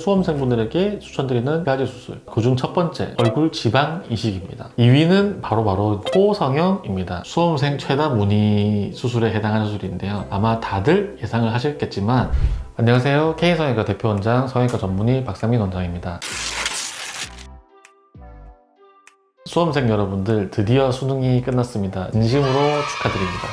수험생분들에게 추천드리는 3가지 수술. 그중 첫 번째, 얼굴 지방 이식입니다. 2위는 바로 코 성형입니다. 수험생 최다 문의 수술에 해당하는 수술인데요. 아마 다들 예상을 하셨겠지만, 안녕하세요. K성형외과 대표원장, 성형외과 전문의 박상민 원장입니다. 수험생 여러분들, 드디어 수능이 끝났습니다. 진심으로 축하드립니다.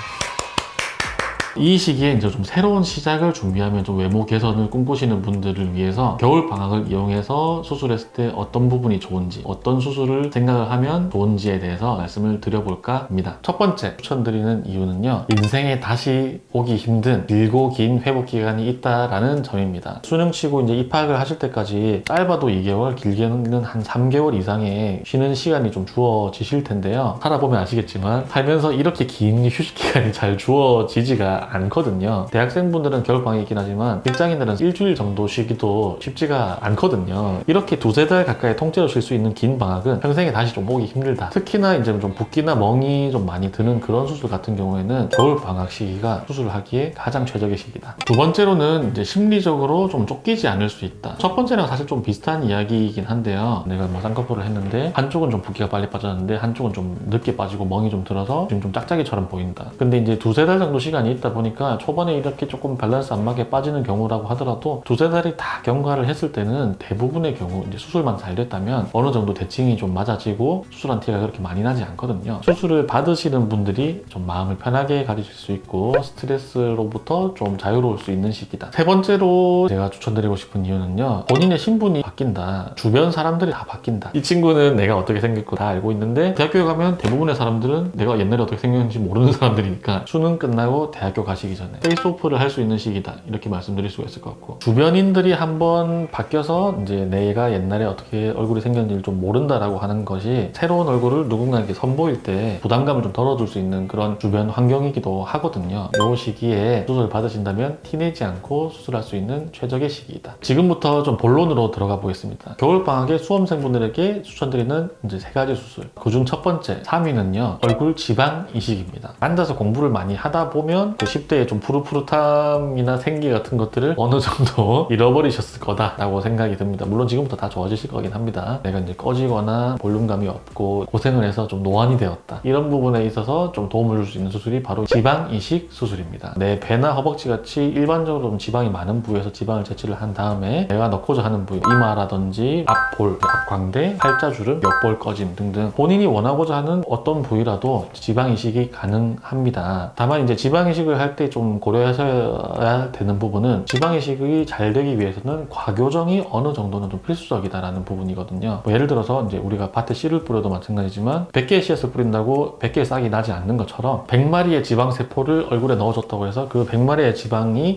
이 시기에 이제 좀 새로운 시작을 준비하면 좀 외모 개선을 꿈꾸시는 분들을 위해서 겨울 방학을 이용해서 수술했을 때 어떤 부분이 좋은지, 어떤 수술을 생각을 하면 좋은지에 대해서 말씀을 드려볼까 합니다. 첫 번째 추천드리는 이유는요, 인생에 다시 오기 힘든 길고 긴 회복 기간이 있다라는 점입니다. 수능 치고 이제 입학을 하실 때까지 짧아도 2개월, 길게는 한 3개월 이상의 쉬는 시간이 좀 주어지실 텐데요. 살아보면 아시겠지만 살면서 이렇게 긴 휴식 기간이 잘 주어지지가 않거든요. 대학생분들은 겨울방학이긴 하지만 직장인들은 일주일 정도 쉬기도 쉽지가 않거든요. 이렇게 2-3달 가까이 통째로 쉴 수 있는 긴 방학은 평생에 다시 좀 오기 힘들다. 특히나 이제 좀 붓기나 멍이 좀 많이 드는 그런 수술 같은 경우에는 겨울방학 시기가 수술을 하기에 가장 최적의 시기다. 두 번째로는 이제 심리적으로 좀 쫓기지 않을 수 있다. 첫 번째랑 사실 좀 비슷한 이야기이긴 한데요. 내가 뭐 쌍꺼풀을 했는데 한쪽은 좀 붓기가 빨리 빠졌는데 한쪽은 좀 늦게 빠지고 멍이 좀 들어서 지금 좀 짝짝이처럼 보인다. 근데 이제 2-3달 정도 시간이 있다 보니까 초반에 이렇게 조금 밸런스 안 맞게 빠지는 경우라고 하더라도 2-3달이 다 경과를 했을 때는 대부분의 경우 이제 수술만 잘 됐다면 어느 정도 대칭이 좀 맞아지고 수술한 티가 그렇게 많이 나지 않거든요. 수술을 받으시는 분들이 좀 마음을 편하게 가지실 수 있고 스트레스로부터 좀 자유로울 수 있는 시기다. 세 번째로 제가 추천드리고 싶은 이유는요, 본인의 신분이 바뀐다. 주변 사람들이 다 바뀐다. 이 친구는 내가 어떻게 생겼고 다 알고 있는데 대학교에 가면 대부분의 사람들은 내가 옛날에 어떻게 생겼는지 모르는 사람들이니까 수능 끝나고 대학교 가시기 전에 페이스오프를 할 수 있는 시기다. 이렇게 말씀드릴 수가 있을 것 같고, 주변인들이 한번 바뀌어서 이제 내가 옛날에 어떻게 얼굴이 생겼는지를 좀 모른다라고 하는 것이 새로운 얼굴을 누군가에게 선보일 때 부담감을 좀 덜어줄 수 있는 그런 주변 환경이기도 하거든요. 이 시기에 수술을 받으신다면 티내지 않고 수술할 수 있는 최적의 시기이다. 지금부터 좀 본론으로 들어가 보겠습니다. 겨울방학에 수험생분들에게 추천드리는 이제 3가지 수술. 그중 첫 번째, 3위는요, 얼굴 지방 이식입니다. 앉아서 공부를 많이 하다 보면 그 10대에 좀 푸릇푸릇함이나 생기 같은 것들을 어느 정도 잃어버리셨을 거다라고 생각이 듭니다. 물론 지금부터 다 좋아지실 거긴 합니다. 내가 이제 꺼지거나 볼륨감이 없고 고생을 해서 좀 노안이 되었다. 이런 부분에 있어서 좀 도움을 줄 수 있는 수술이 바로 지방 이식 수술입니다. 내 배나 허벅지 같이 일반적으로 좀 지방이 많은 부위에서 지방을 제치를 한 다음에 내가 넣고자 하는 부위, 이마라든지 앞볼, 앞광대, 팔자주름, 옆볼 꺼짐 등등 본인이 원하고자 하는 어떤 부위라도 지방 이식이 가능합니다. 다만 이제 지방 이식을 할 때 좀 고려하셔야 되는 부분은 지방 이식이 잘 되기 위해서는 과교정이 어느 정도는 좀 필수적이다라는 부분이거든요. 뭐 예를 들어서 이제 우리가 밭에 씨를 뿌려도 마찬가지지만 100개의 씨앗을 뿌린다고 100개의 싹이 나지 않는 것처럼 100마리의 지방세포를 얼굴에 넣어줬다고 해서 그 100마리의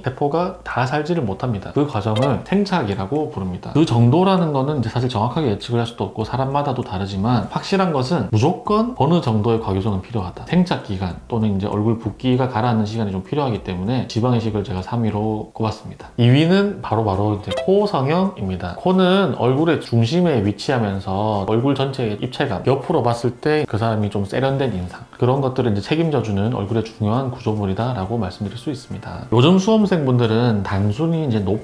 세포가 다 살지를 못합니다. 그 과정을 생착이라고 부릅니다. 그 정도라는 거는 이제 사실 정확하게 예측을 할 수도 없고 사람마다도 다르지만 확실한 것은 무조건 어느 정도의 과교정은 필요하다. 생착 기간 또는 이제 얼굴 붓기가 가라앉는 시간이 좀 필요하기 때문에 지방 이식을 제가 3위로 꼽았습니다. 2위는 바로 이제 코 성형입니다. 코는 얼굴의 중심에 위치하면서 얼굴 전체의 입체감, 옆으로 봤을 때 그 사람이 좀 세련된 인상, 그런 것들을 이제 책임져주는 얼굴의 중요한 구조물이다라고 말씀드릴 수 있습니다. 요즘 수험생분들은 단순히 이제 뭐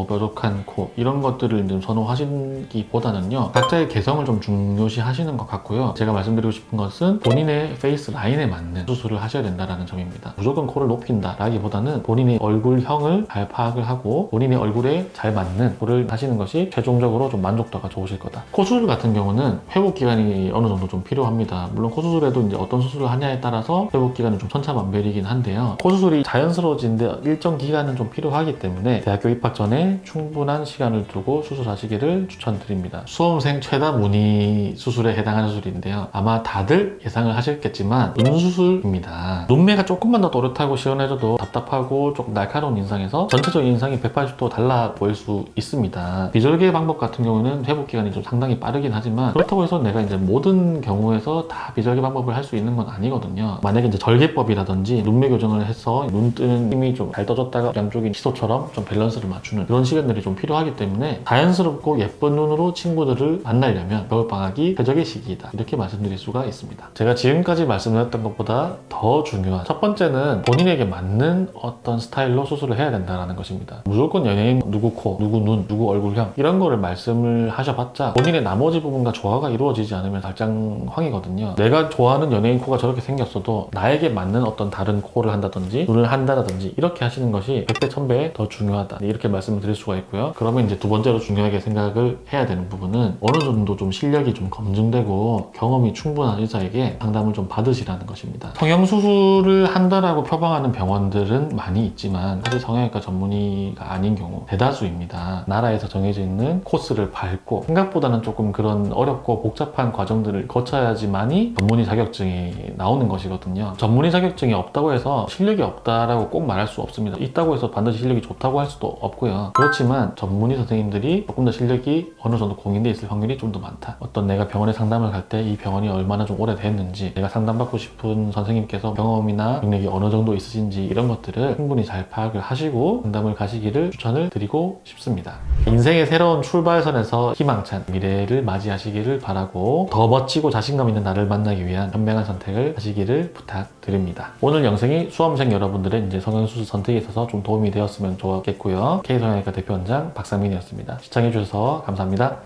뾰족한 코 이런 것들을 좀 선호하시기보다는요, 각자의 개성을 좀 중요시 하시는 것 같고요. 제가 말씀드리고 싶은 것은 본인의 페이스 라인에 맞는 수술을 하셔야 된다는 점입니다. 무조건 코를 높인다 라기보다는 본인의 얼굴형을 잘 파악을 하고 본인의 얼굴에 잘 맞는 코를 하시는 것이 최종적으로 좀 만족도가 좋으실 거다. 코 수술 같은 경우는 회복 기간이 어느 정도 좀 필요합니다. 물론 코 수술에도 이제 어떤 수술을 하냐에 따라서 회복 기간은 좀 천차만별이긴 한데요. 코 수술이 자연스러워지는데 일정 기간은 좀 필요하기 때문에 대학교 입학 전에 충분한 시간을 두고 수술하시기를 추천드립니다. 수험생 최다 문의 수술에 해당하는 수술인데요. 아마 다들 예상을 하셨겠지만 눈수술입니다. 눈매가 조금만 더 또렷하고 시원해져도 답답하고 조금 날카로운 인상에서 전체적인 인상이 180도 달라 보일 수 있습니다. 비절개 방법 같은 경우는 회복 기간이 좀 상당히 빠르긴 하지만 그렇다고 해서 내가 이제 모든 경우에서 다 비절개 방법을 할 수 있는 건 아니거든요. 만약에 이제 절개법이라든지 눈매 교정을 해서 눈 뜨는 힘이 좀 잘 떠졌다가 양쪽이 시소처럼 좀 밸런스 밸런스를 맞추는 그런 시간들이 좀 필요하기 때문에 자연스럽고 예쁜 눈으로 친구들을 만나려면 겨울방학이 최적의 시기이다, 이렇게 말씀드릴 수가 있습니다. 제가 지금까지 말씀드렸던 것보다 더 중요한 첫 번째는 본인에게 맞는 어떤 스타일로 수술을 해야 된다는 것입니다. 무조건 연예인 누구 코, 누구 눈, 누구 얼굴형 이런 거를 말씀을 하셔봤자 본인의 나머지 부분과 조화가 이루어지지 않으면 달장황이거든요. 내가 좋아하는 연예인 코가 저렇게 생겼어도 나에게 맞는 어떤 다른 코를 한다든지 눈을 한다든지 이렇게 하시는 것이 100배 1000배 더 중요하다, 이렇게 말씀을 드릴 수가 있고요. 그러면 이제 두 번째로 중요하게 생각을 해야 되는 부분은 어느 정도 좀 실력이 좀 검증되고 경험이 충분한 의사에게 상담을 좀 받으시라는 것입니다. 성형수술을 한다라고 표방하는 병원들은 많이 있지만 사실 성형외과 전문의가 아닌 경우 대다수입니다. 나라에서 정해져 있는 코스를 밟고 생각보다는 조금 그런 어렵고 복잡한 과정들을 거쳐야지만이 전문의 자격증이 나오는 것이거든요. 전문의 자격증이 없다고 해서 실력이 없다라고 꼭 말할 수 없습니다. 있다고 해서 반드시 실력이 좋다고 할 수도 없고요. 그렇지만 전문의 선생님들이 조금 더 실력이 어느 정도 공인돼 있을 확률이 좀 더 많다. 어떤 내가 병원에 상담을 갈 때 이 병원이 얼마나 좀 오래됐는지, 내가 상담받고 싶은 선생님께서 경험이나 능력이 어느 정도 있으신지 이런 것들을 충분히 잘 파악을 하시고 상담을 가시기를 추천을 드리고 싶습니다. 인생의 새로운 출발선에서 희망찬 미래를 맞이하시기를 바라고 더 멋지고 자신감 있는 나를 만나기 위한 현명한 선택을 하시기를 부탁드립니다. 오늘 영상이 수험생 여러분들의 이제 성형수술 선택에 있어서 좀 도움이 되었으면 좋겠고요. K성형외과 대표원장 박상민이었습니다. 시청해주셔서 감사합니다.